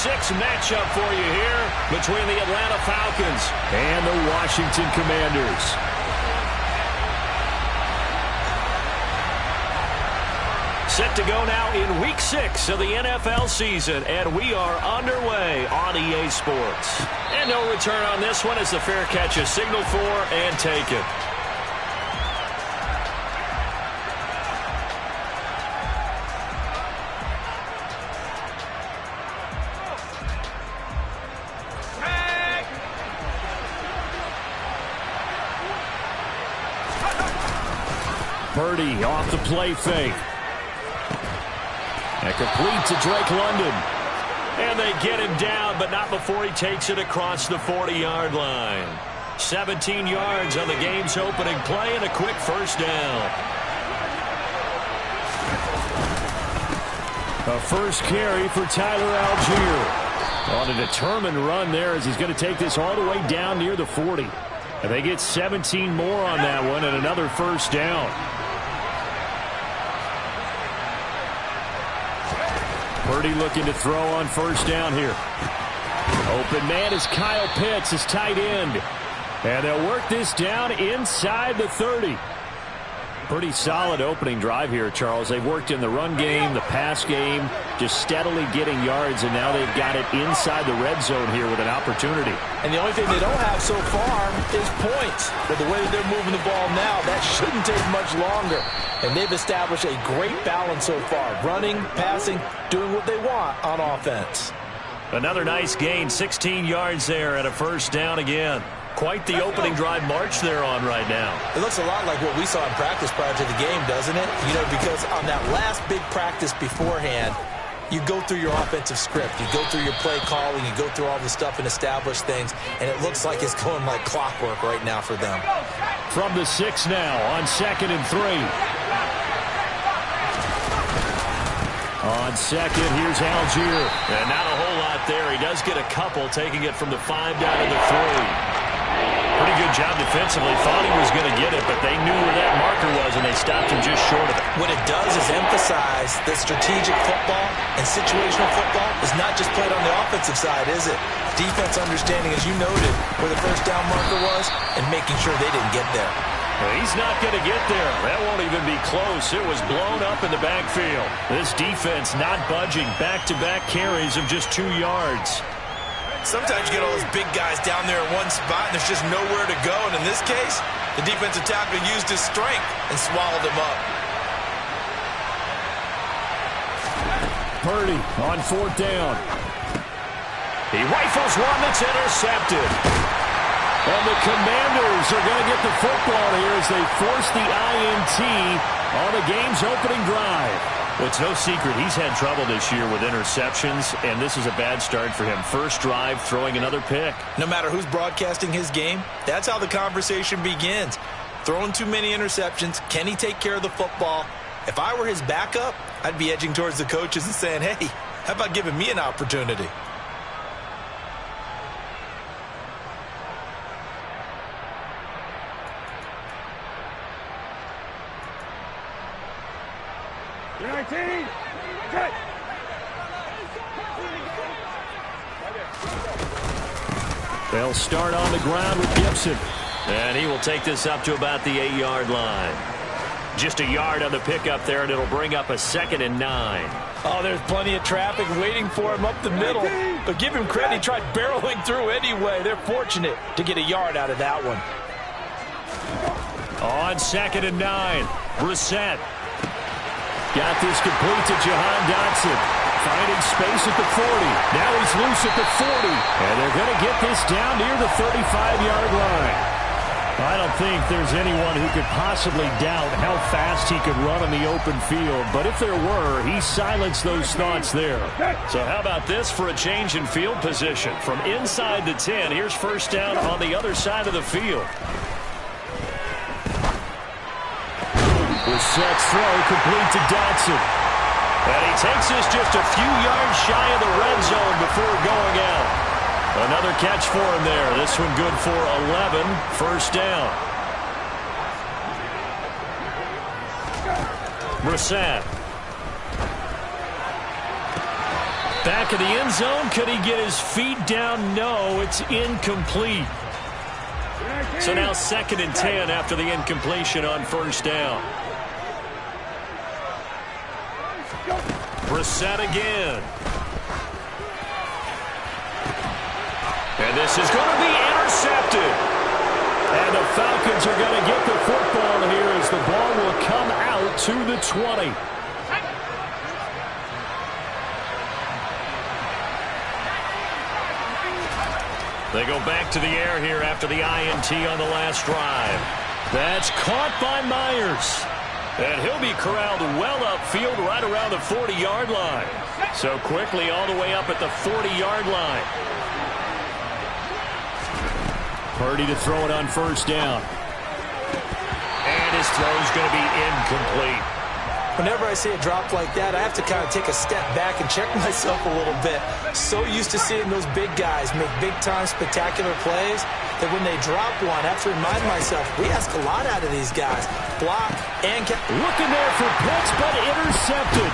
6 matchup for you here between the Atlanta Falcons and the Washington Commanders. Set to go now in Week 6 of the NFL season, and we are underway on EA Sports. And no return on this one as the fair catch is signaled for and taken. Purdy off the play fake. And complete to Drake London. And they get him down, but not before he takes it across the 40-yard line. 17 yards on the game's opening play and a quick first down. A first carry for Tyler Algier. On a determined run there as he's going to take this all the way down near the 40. And they get 17 more on that one and another first down. Purdy looking to throw on first down here. Open man is Kyle Pitts, his tight end. And they'll work this down inside the 30. Pretty solid opening drive here, Charles. They've worked in the run game, the pass game, just steadily getting yards, and now they've got it inside the red zone here with an opportunity. And the only thing they don't have so far is points. But the way that they're moving the ball now, that shouldn't take much longer. And they've established a great balance so far. Running, passing, doing what they want on offense. Another nice gain, 16 yards there and a first down again. Quite the opening drive march they're on right now. It looks a lot like what we saw in practice prior to the game, doesn't it? You know, because on that last big practice beforehand, you go through your offensive script. You go through your play calling. You go through all the stuff and establish things. And it looks like it's going like clockwork right now for them. From the 6 now on 2nd and 3. On second, here's Algier. And not a whole lot there. He does get a couple, taking it from the 5 down to the 3. Pretty good job defensively. Thought he was going to get it, but they knew where that marker was, and they stopped him just short of it. What it does is emphasize that strategic football and situational football is not just played on the offensive side, is it? Defense understanding, as you noted, where the first down marker was and making sure they didn't get there. Well, he's not going to get there. That won't even be close. It was blown up in the backfield. This defense not budging. Back-to-back carries of just 2 yards. Sometimes you get all those big guys down there in one spot, and there's just nowhere to go. And in this case, the defensive tackle used his strength and swallowed him up. Purdy on 4th down. He rifles one that's intercepted. And the Commanders are going to get the football here as they force the INT on the game's opening drive. Well, it's no secret he's had trouble this year with interceptions, and this is a bad start for him. First drive, throwing another pick. No matter who's broadcasting his game, that's how the conversation begins. Throwing too many interceptions, can he take care of the football? If I were his backup, I'd be edging towards the coaches and saying, hey, how about giving me an opportunity? They'll start on the ground with Gibson. And he will take this up to about the 8-yard line. Just a yard on the pickup there, and it'll bring up a 2nd and 9. Oh, there's plenty of traffic waiting for him up the middle. But give him credit, he tried barreling through anyway. They're fortunate to get a yard out of that one. On 2nd and 9, Brissett. Got this complete to Jahan Dotson. Finding space at the 40. Now he's loose at the 40. And they're going to get this down near the 35-yard line. I don't think there's anyone who could possibly doubt how fast he could run on the open field. But if there were, he silenced those thoughts there. So how about this for a change in field position? From inside the 10, here's first down on the other side of the field. Brissett's throw complete to Dotson. And he takes this just a few yards shy of the red zone before going out. Another catch for him there. This one good for 11. First down. Brissett. Back in the end zone. Could he get his feet down? No, it's incomplete. So now 2nd and 10 after the incompletion on first down. Brissett again. And this is going to be intercepted. And the Falcons are going to get the football here as the ball will come out to the 20. They go back to the air here after the INT on the last drive. That's caught by Myers. And he'll be corralled well upfield right around the 40-yard line. So quickly all the way up at the 40-yard line. Purdy to throw it on first down. And his throw's going to be incomplete. Whenever I see a drop like that, I have to kind of take a step back and check myself a little bit. So used to seeing those big guys make big-time spectacular plays that when they drop one, I have to remind myself, we ask a lot out of these guys. Block and looking there for Pitts, but intercepted.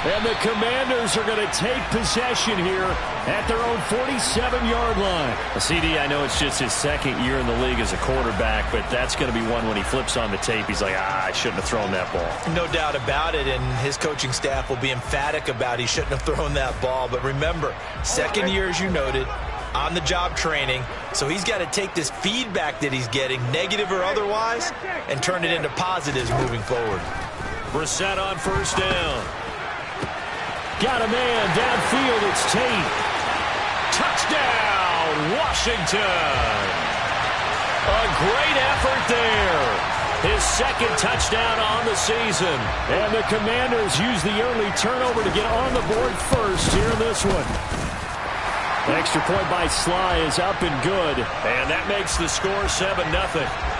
And the Commanders are going to take possession here at their own 47-yard line. CD, I know it's just his 2nd year in the league as a quarterback, but that's going to be one when he flips on the tape. He's like, I shouldn't have thrown that ball. No doubt about it, and his coaching staff will be emphatic about he shouldn't have thrown that ball. But remember, 2nd year, as you noted, on-the-job training, so he's got to take this feedback that he's getting, negative or otherwise, and turn it into positives moving forward. Brissett on first down. Got a man downfield. It's Tate. Touchdown, Washington. A great effort there. His 2nd touchdown on the season. And the Commanders use the early turnover to get on the board first here in this one. Extra point by Sly is up and good. And that makes the score 7-0.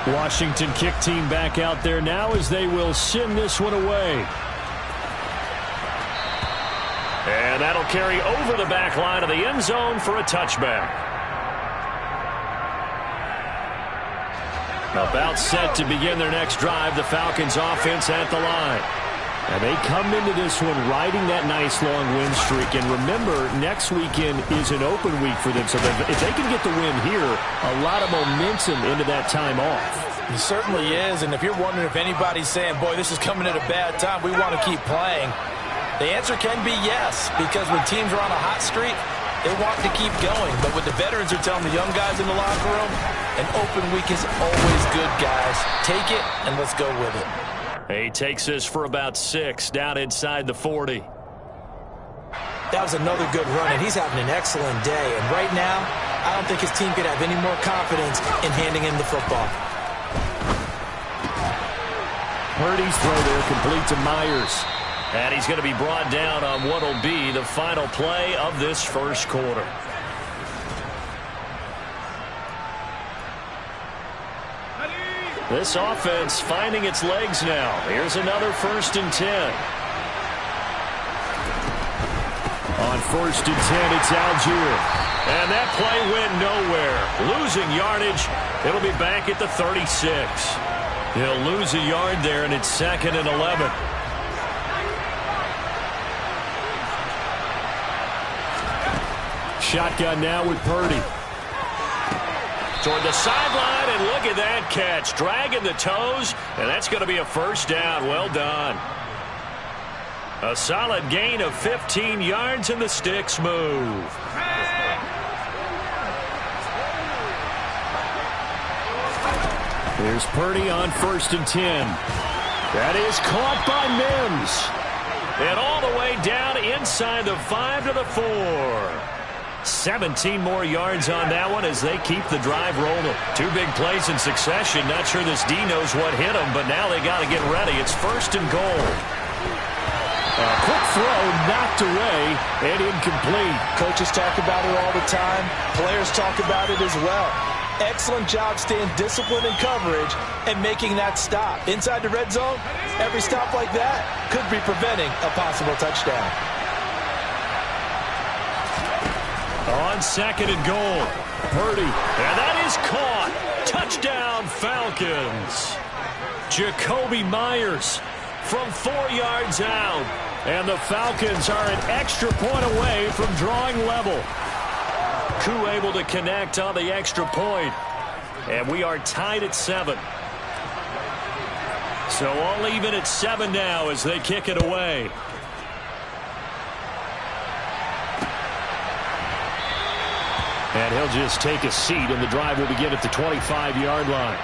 Washington kick team back out there now as they will send this one away. And that'll carry over the back line of the end zone for a touchback. About set to begin their next drive, the Falcons offense at the line. And they come into this one riding that nice long win streak. And remember, next weekend is an open week for them. So if they can get the win here, a lot of momentum into that time off. It certainly is. And if you're wondering if anybody's saying, boy, this is coming at a bad time, we want to keep playing, the answer can be yes. Because when teams are on a hot streak, they want to keep going. But what the veterans are telling the young guys in the locker room, an open week is always good, guys. Take it and let's go with it. He takes this for about 6 down inside the 40. That was another good run, and he's having an excellent day. And right now, I don't think his team could have any more confidence in handing him the football. Purdy's throw there complete to Myers. And he's going to be brought down on what will be the final play of this first quarter. This offense finding its legs now. Here's another 1st and 10. On 1st and 10, it's Algier. And that play went nowhere. Losing yardage. It'll be back at the 36. He'll lose a yard there, and it's 2nd and 11. Shotgun now with Purdy. Toward the sideline, and look at that catch. Dragging the toes, and that's going to be a 1st down. Well done. A solid gain of 15 yards, and the sticks move. Here's Purdy on 1st and 10. That is caught by Mims. And all the way down inside the 5 to the 4. 17 more yards on that one as they keep the drive rolling. 2 big plays in succession. Not sure this D knows what hit him, but now they got to get ready. It's 1st and goal. A quick throw knocked away and incomplete. Coaches talk about it all the time. Players talk about it as well. Excellent job staying disciplined in coverage and making that stop. Inside the red zone, every stop like that could be preventing a possible touchdown. On 2nd and goal, Purdy, and that is caught. Touchdown, Falcons. Jacoby Myers from 4 yards out. And the Falcons are an extra point away from drawing level. Koo able to connect on the extra point. And we are tied at 7. So all even at 7 now as they kick it away. And he'll just take a seat, and the drive will begin at the 25-yard line.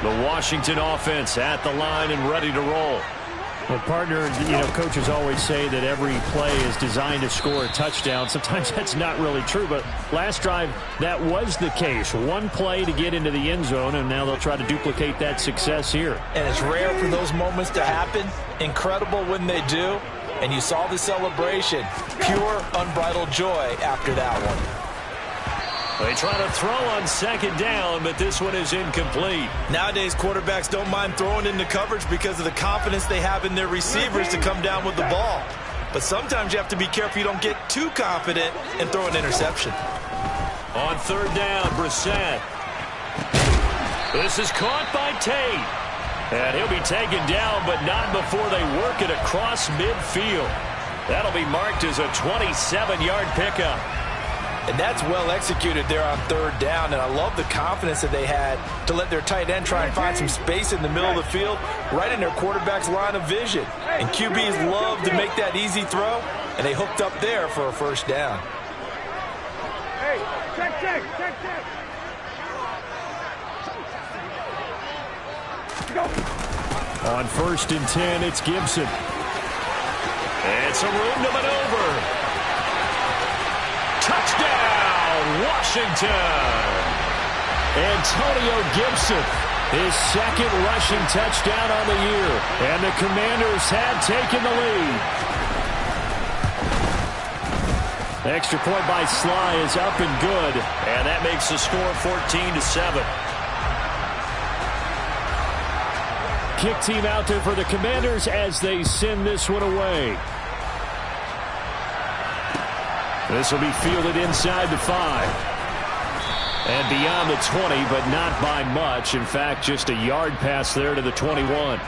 The Washington offense at the line and ready to roll. Well, partner, coaches always say that every play is designed to score a touchdown. Sometimes that's not really true, but last drive, that was the case. One play to get into the end zone, and now they'll try to duplicate that success here. And it's rare for those moments to happen. Incredible when they do. And you saw the celebration. Pure, unbridled joy after that one. They try to throw on second down, but this one is incomplete. Nowadays, quarterbacks don't mind throwing into coverage because of the confidence they have in their receivers to come down with the ball. But sometimes you have to be careful you don't get too confident and throw an interception. On third down, Brissett. This is caught by Tate. And he'll be taken down, but not before they work it across midfield. That'll be marked as a 27-yard pickup. And that's well executed there on third down. And I love the confidence that they had to let their tight end try and find some space in the middle of the field, right in their quarterback's line of vision. And QBs love to make that easy throw, and they hooked up there for a first down. Hey, check. Go. On 1st and 10, it's Gibson. It's a room to maneuver. Touchdown, Washington! Antonio Gibson, his second rushing touchdown on the year. And the Commanders have taken the lead. Extra point by Sly is up and good. And that makes the score 14-7. Kick team out there for the Commanders as they send this one away. This will be fielded inside the 5. And beyond the 20, but not by much. In fact, just a yard pass there to the 21.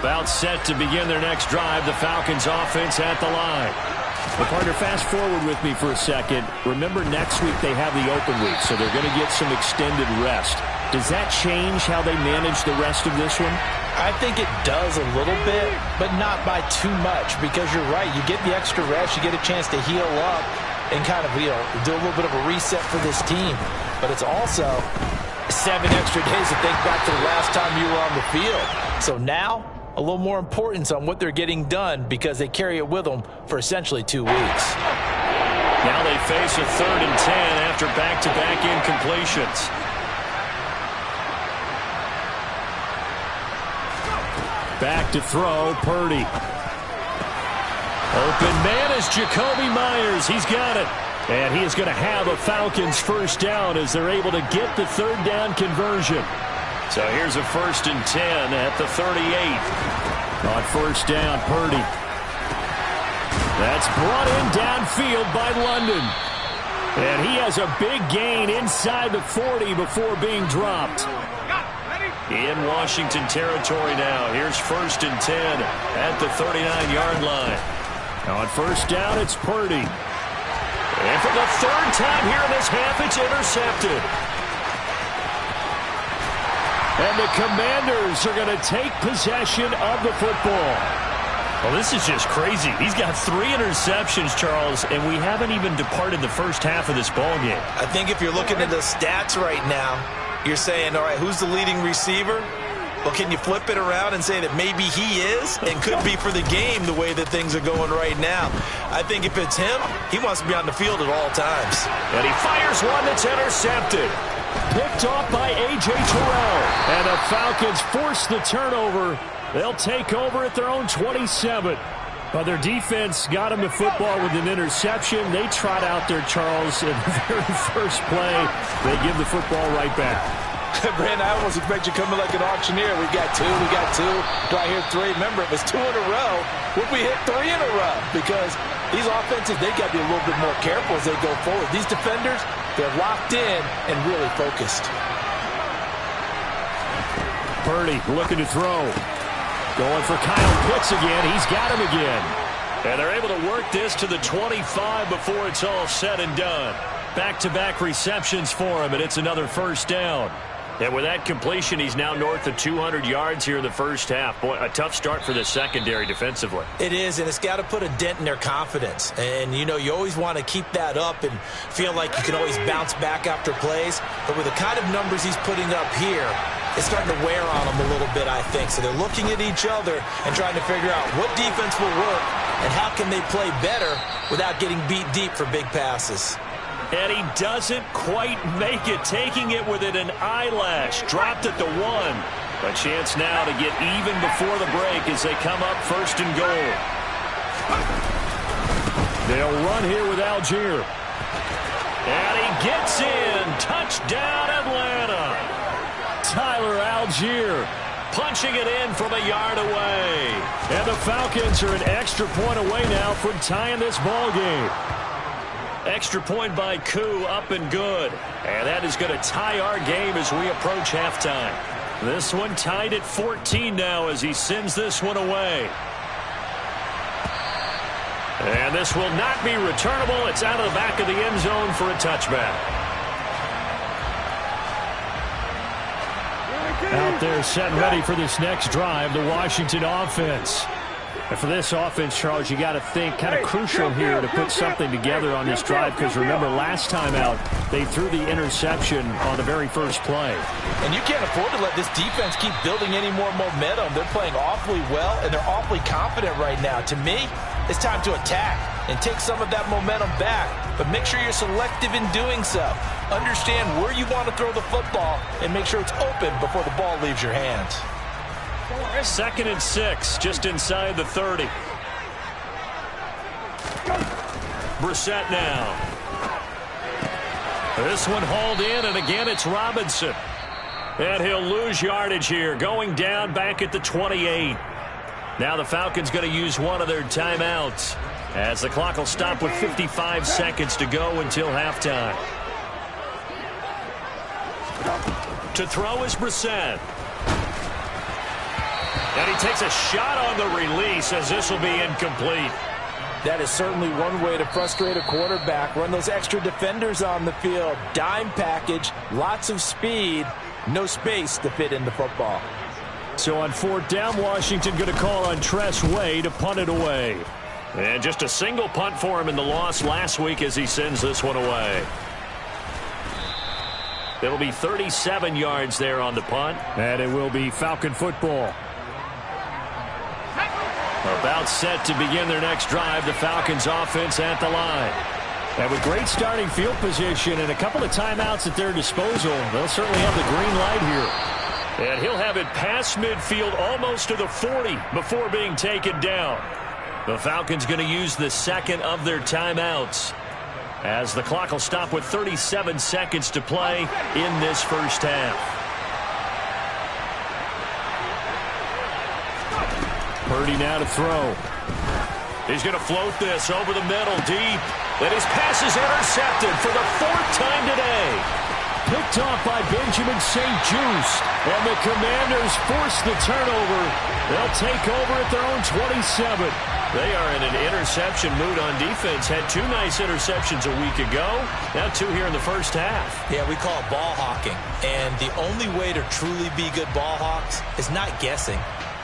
About set to begin their next drive. The Falcons offense at the line. Well, partner, fast forward with me for a second. Remember, next week they have the open week, so they're going to get some extended rest. Does that change how they manage the rest of this one? I think it does a little bit, but not by too much, because you're right. You get the extra rest. You get a chance to heal up and kind of, do a little bit of a reset for this team. But it's also 7 extra days to think back to the last time you were on the field. So now, a little more importance on what they're getting done because they carry it with them for essentially 2 weeks. Now they face a 3rd and 10 after back-to-back incompletions. Back to throw, Purdy. Open man is Jacoby Myers. He's got it. And he is going to have a Falcons first down as they're able to get the 3rd down conversion. So here's a 1st and 10 at the 38. On 1st down, Purdy. That's brought in downfield by London. And he has a big gain inside the 40 before being dropped. In Washington territory now. Here's 1st and 10 at the 39-yard line. On 1st down, it's Purdy. And for the 3rd time here in this half, it's intercepted. And the Commanders are going to take possession of the football. Well, this is just crazy. He's got 3 interceptions, Charles, and we haven't even departed the first half of this ballgame. I think if you're looking at the stats right now, you're saying, all right, who's the leading receiver? Well, can you flip it around and say that maybe he is and could be for the game the way that things are going right now? I think if it's him, he wants to be on the field at all times. And he fires one that's intercepted. Picked off by A.J. Terrell. And the Falcons force the turnover. They'll take over at their own 27. But their defense got them the football with an interception. They trot out there, Charles, in the very first play. They give the football right back. Brandon, I almost expect you coming like an auctioneer. We got two. Do I hear three? Remember, if it's 2 in a row, would we hit 3 in a row? Because these offenses, they got to be a little bit more careful as they go forward. These defenders, they're locked in and really focused. Purdy looking to throw. Going for Kyle Pitts again. He's got him again. And they're able to work this to the 25 before it's all said and done. Back-to-back receptions for him, and it's another first down. And with that completion, he's now north of 200 yards here in the first half. Boy, a tough start for the secondary defensively. It is, and it's got to put a dent in their confidence. And, you know, you always want to keep that up and feel like you can always bounce back after plays. But with the kind of numbers he's putting up here, it's starting to wear on them a little bit, I think. So they're looking at each other and trying to figure out what defense will work and how can they play better without getting beat deep for big passes. And he doesn't quite make it, taking it within an eyelash. Dropped at the 1. A chance now to get even before the break as they come up first and goal. They'll run here with Algier. And he gets in. Touchdown, Atlanta. Tyler Algier punching it in from a yard away. And the Falcons are an extra point away now from tying this ball game. Extra point by Koo, up and good. And that is going to tie our game as we approach halftime. This one tied at 14 now as he sends this one away. And this will not be returnable. It's out of the back of the end zone for a touchback. Out there set and ready for this next drive, the Washington offense. And for this offense, Charles, you got to think kind of crucial here to put something together on this drive, because remember last time out they threw the interception on the very first play. And you can't afford to let this defense keep building any more momentum. They're playing awfully well, and they're awfully confident right now. To me, it's time to attack and take some of that momentum back, but make sure you're selective in doing so. Understand where you want to throw the football and make sure it's open before the ball leaves your hands. 2nd and 6, just inside the 30. Brissett now. This one hauled in, and again it's Robinson. And he'll lose yardage here, going down back at the 28. Now the Falcons going to use one of their timeouts, as the clock will stop with 55 seconds to go until halftime. To throw is Brissett. And he takes a shot on the release, as this will be incomplete. That is certainly one way to frustrate a quarterback. Run those extra defenders on the field. Dime package, lots of speed, no space to fit in the football. So on 4th down, Washington going to call on Tress Way to punt it away. And just a single punt for him in the loss last week as he sends this one away. It'll be 37 yards there on the punt. And it will be Falcon football. About set to begin their next drive, the Falcons offense at the line. And with great starting field position and a couple of timeouts at their disposal, they'll certainly have the green light here. And he'll have it past midfield almost to the 40 before being taken down. The Falcons going to use the second of their timeouts, as the clock will stop with 37 seconds to play in this first half. Purdy now to throw. He's going to float this over the middle deep. And his pass is intercepted for the 4th time today. Picked off by Benjamin St. Juste. And the Commanders force the turnover. They'll take over at their own 27. They are in an interception mood on defense. Had 2 nice interceptions a week ago. Now 2 here in the first half. Yeah, we call it ball hawking. And the only way to truly be good ball hawks is not guessing.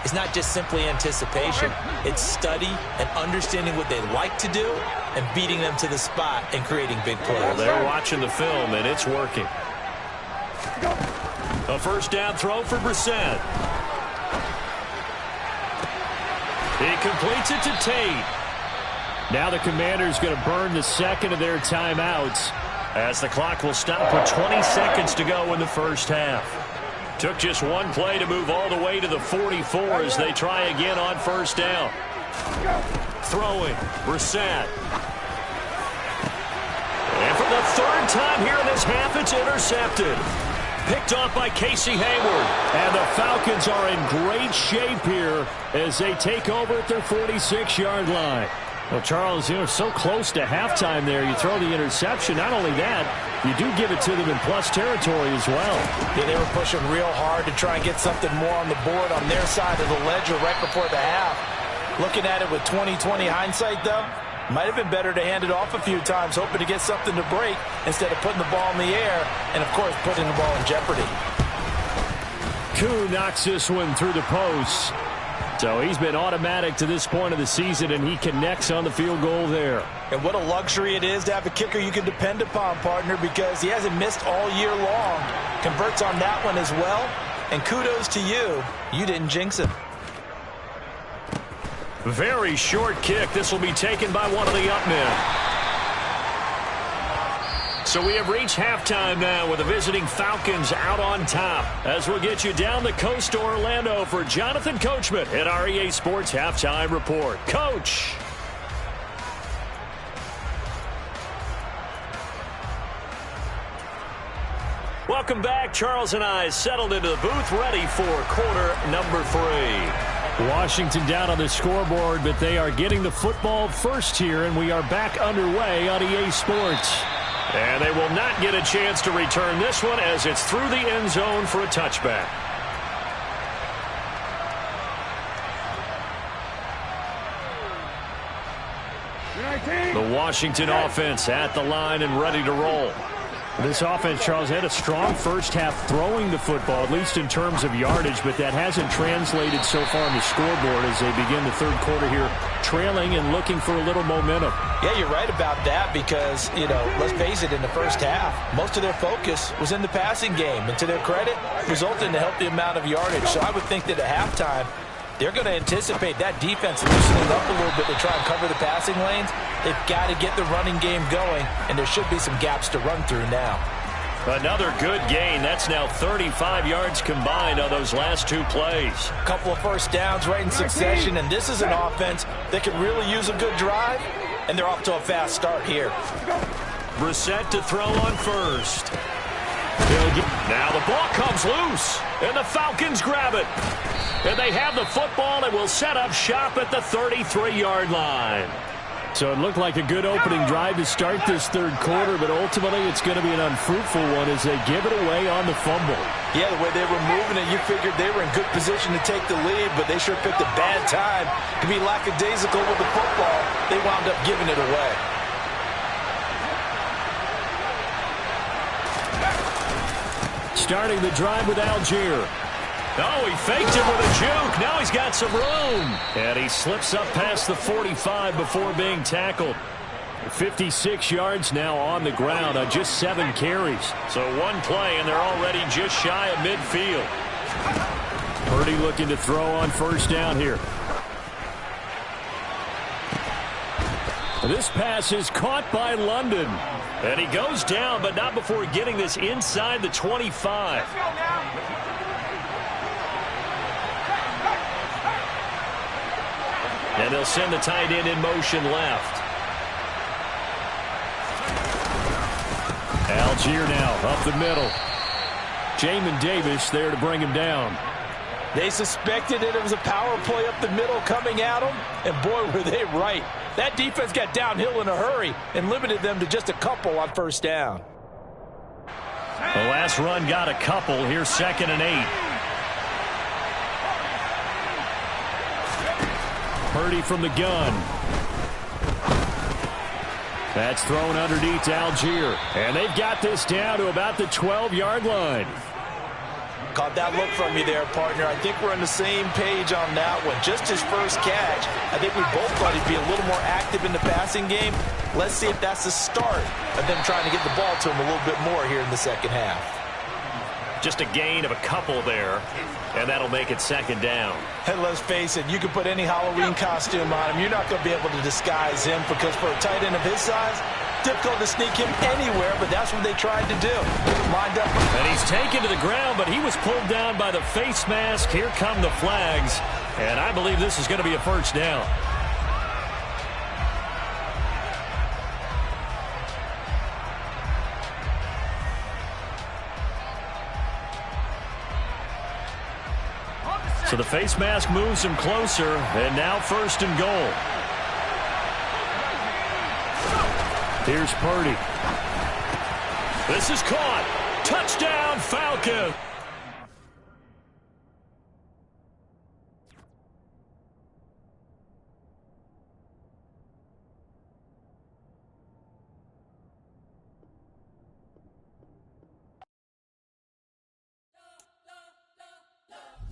It's not just simply anticipation. It's study and understanding what they like to do and beating them to the spot and creating big plays. Well, they're watching the film, and it's working. A first down throw for Brissett. He completes it to Tate. Now the Commanders going to burn the second of their timeouts, as the clock will stop with 20 seconds to go in the first half. Took just one play to move all the way to the 44 as they try again on first down. Throwing, Brissett. And for the 3rd time here in this half, it's intercepted. Picked off by Casey Hayward. And the Falcons are in great shape here as they take over at their 46-yard line. Well, Charles, so close to halftime there. You throw the interception. Not only that, you do give it to them in plus territory as well. Yeah, they were pushing real hard to try and get something more on the board on their side of the ledger right before the half. Looking at it with 20/20 hindsight, though, might have been better to hand it off a few times, hoping to get something to break instead of putting the ball in the air and, of course, putting the ball in jeopardy. Koo knocks this one through the post. So he's been automatic to this point of the season, and he connects on the field goal there. And what a luxury it is to have a kicker you can depend upon, partner, because he hasn't missed all year long. Converts on that one as well. And kudos to you. You didn't jinx him. Very short kick. This will be taken by one of the up men. So we have reached halftime now with the visiting Falcons out on top. As we'll get you down the coast to Orlando for Jonathan Coachman at our EA Sports Halftime Report. Coach. Welcome back. Charles and I settled into the booth, ready for quarter number 3. Washington down on the scoreboard, but they are getting the football first here, and we are back underway on EA Sports. And they will not get a chance to return this one as it's through the end zone for a touchback. The Washington offense at the line and ready to roll. This offense, Charles, had a strong first half throwing the football, at least in terms of yardage, but that hasn't translated so far on the scoreboard as they begin the third quarter here, trailing and looking for a little momentum. Yeah, you're right about that because, let's face it, in the first half, most of their focus was in the passing game. And to their credit, resulted in a healthy amount of yardage. So I would think that at halftime, they're going to anticipate that defense loosening up a little bit to try and cover the passing lanes. They've got to get the running game going, and there should be some gaps to run through now. Another good gain. That's now 35 yards combined on those last 2 plays. A couple of first downs right in succession, and this is an offense that can really use a good drive, and they're off to a fast start here. Brissett to throw on first. Now the ball comes loose, and the Falcons grab it. And they have the football and will set up shop at the 33-yard line. So it looked like a good opening drive to start this third quarter, but ultimately it's going to be an unfruitful one as they give it away on the fumble. Yeah, the way they were moving it, you figured they were in good position to take the lead, but they sure picked a bad time to be lackadaisical with the football. They wound up giving it away. Starting the drive with Algier. Oh, he faked him with a juke. Now he's got some room. And he slips up past the 45 before being tackled. 56 yards now on the ground on just 7 carries. So 1 play, and they're already just shy of midfield. Purdy looking to throw on first down here. This pass is caught by London. And he goes down, but not before getting this inside the 25. And they'll send the tight end in motion left. Algier now up the middle. Jamin Davis there to bring him down. They suspected that it was a power play up the middle coming at them, and boy, were they right. That defense got downhill in a hurry and limited them to just a couple on first down. The last run got a couple. Here's 2nd and 8. Purdy from the gun. That's thrown underneath to Algier. And they've got this down to about the 12-yard line. Caught that look from you there, partner. I think we're on the same page on that one. Just his first catch. I think we both thought he'd be a little more active in the passing game. Let's see if that's the start of them trying to get the ball to him a little bit more here in the second half. Just a gain of a couple there, and that'll make it 2nd down. And let's face it, you can put any Halloween costume on him. You're not going to be able to disguise him because for a tight end of his size, difficult to sneak him anywhere, but that's what they tried to do. Get him lined up. And he's taken to the ground, but he was pulled down by the face mask. Here come the flags, and I believe this is going to be a first down. So the face mask moves him closer, and now 1st and goal. Here's Purdy. This is caught. Touchdown, Falcons.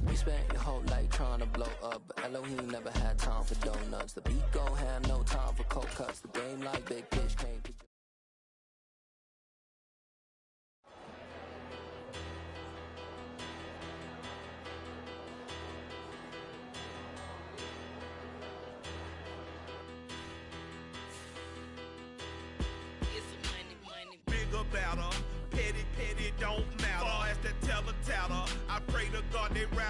We spent your whole life trying to blow up, but Elohim never had time for donuts. The beat gon' have no time for cold cuts. The game like big pitch came to... Bigger, better, petty, don't matter. As the teller, I pray to God they ride.